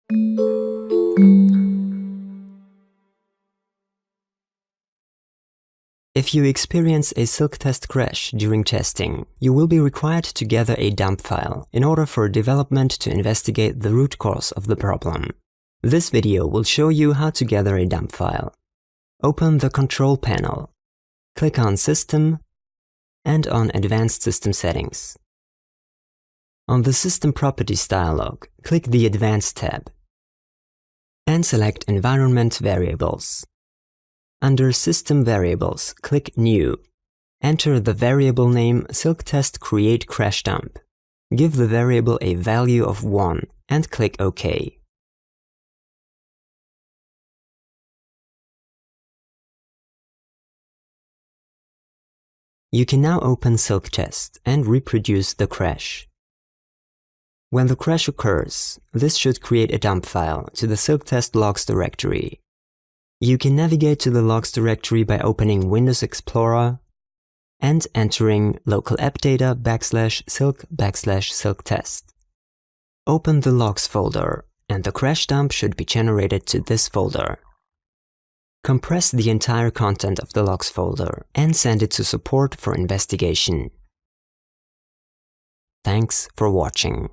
If you experience a Silk test crash during testing, you will be required to gather a dump file in order for development to investigate the root cause of the problem. This video will show you how to gather a dump file. Open the Control panel, click on System and on Advanced System Settings. On the System Properties dialog, click the Advanced tab and select Environment Variables. Under System Variables, click New. Enter the variable name Silk Test Create Crash Dump. Give the variable a value of 1 and click OK. You can now open Silk Test and reproduce the crash. When the crash occurs, this should create a dump file to the Silk Test logs directory. You can navigate to the logs directory by opening Windows Explorer and entering local app data /silk/silktest. Open the logs folder, and the crash dump should be generated to this folder. Compress the entire content of the logs folder and send it to support for investigation. Thanks for watching.